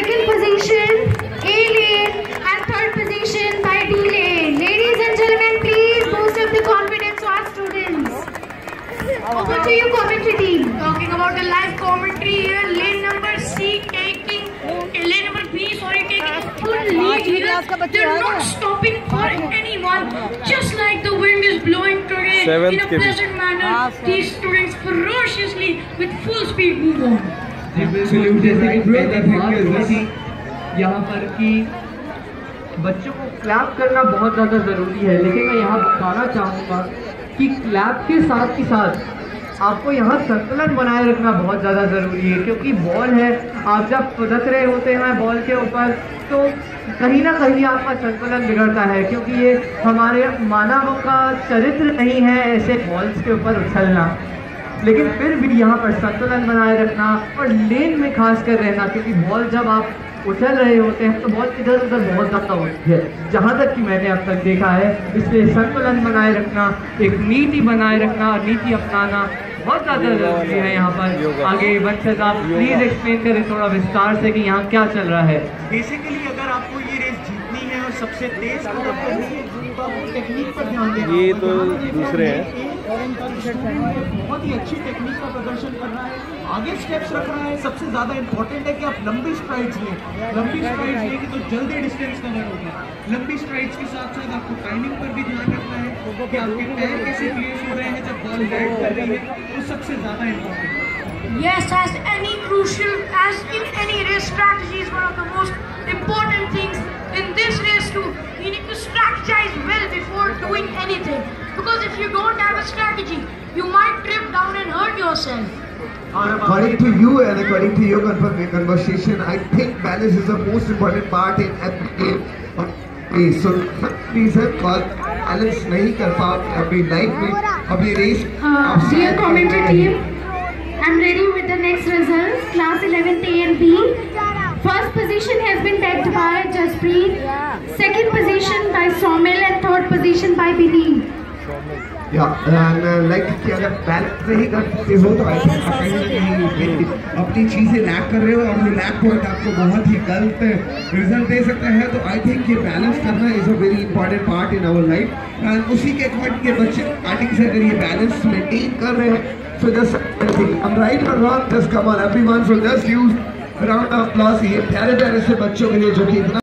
Second position, A lane, and third position by D lane. Ladies and gentlemen, please boost up the confidence of our students. Over to you, commentary team. Talking about the live commentary here, lane number C taking, lane number B, sorry, taking a full lead here. They're not stopping for anyone. Just like the wind is blowing today in a pleasant manner, these students ferociously with full speed move on. यहाँ पर कि बच्चों को clap करना बहुत ज़्यादा ज़रूरी है, लेकिन मैं यहाँ बताना चाहूँगा कि क्लैप के साथ ही साथ आपको यहाँ संतुलन बनाए रखना बहुत ज़्यादा ज़रूरी है, क्योंकि बॉल है, आप जब फुदक रहे होते हैं बॉल के ऊपर तो कहीं ना कहीं आपका संतुलन बिगड़ता है, क्योंकि ये हमारे मानव का चरित्र नहीं है ऐसे बॉल्स के ऊपर उछलना। लेकिन फिर भी यहाँ पर संतुलन बनाए रखना और लेन में खास कर रहना, क्योंकि बॉल जब आप उछल रहे होते हैं तो बॉल इधर उधर बहुत ज़्यादा होती है, जहाँ तक कि मैंने अब तक देखा है। इसलिए संतुलन बनाए रखना, एक नीति बनाए रखना और नीति अपनाना बहुत ज़्यादा जरूरी है। यहाँ पर आगे वंशज आप प्लीज़ एक्सप्लेन करें थोड़ा विस्तार से कि यहाँ क्या चल रहा है। बेसिकली अगर आपको ये रेस जीतनी है और सबसे तेज तो आपको टेक्निक पर ध्यान देना। ये तो दूसरे हैं, बहुत ही अच्छी टेक्निक का प्रदर्शन कर रहा है, आगे स्टेप्स रख रहा है। सबसे ज़्यादा इंपॉर्टेंट है कि आप लंबी स्ट्राइड्स लें, लंबी स्ट्राइड्स लेंगे तो जल्दी डिस्टेंस कवर होगा। लंबी स्ट्राइड्स के साथ साथ आपको टाइमिंग पर भी ध्यान रखना है कि आपके पैर कैसे प्लेस हो रहे हैं जब बॉल लैंड कर रही है, वो सबसे ज़्यादा इंपॉर्टेंट है। Yes, as in any race, strategy is one of the most important things in this race too. You need to strategize well before doing anything, because if you don't have a strategy, you might trip down and hurt yourself. According to you and according to your conversation, I think balance is the most important part in every game. So please balance नहीं कर पाओ अपनी life में, अपनी race. Dear commentary team, I'm ready with the next results. Class 11th A and B. First position has been tagged by Jaspreet. Second position by Somil and third position by Bini. Like कि अगर balance नहीं करते हो तो कहीं ना कहीं अपनी चीज़ें लैक कर रहे हो और वो लैक पॉइंट आपको बहुत ही गलत रिजल्ट दे सकता है। तो आई थिंक ये बैलेंस करना is a very important part in our life. And उसी के अकॉर्डिंग के बच्चे स्टार्टिंग से अगर ये बैलेंस मेंटेन कर रहे हैं so just I'm right or wrong, just come on everyone, so just use round of applause ये प्यारे प्यारे से बच्चों के लिए जो कि इतना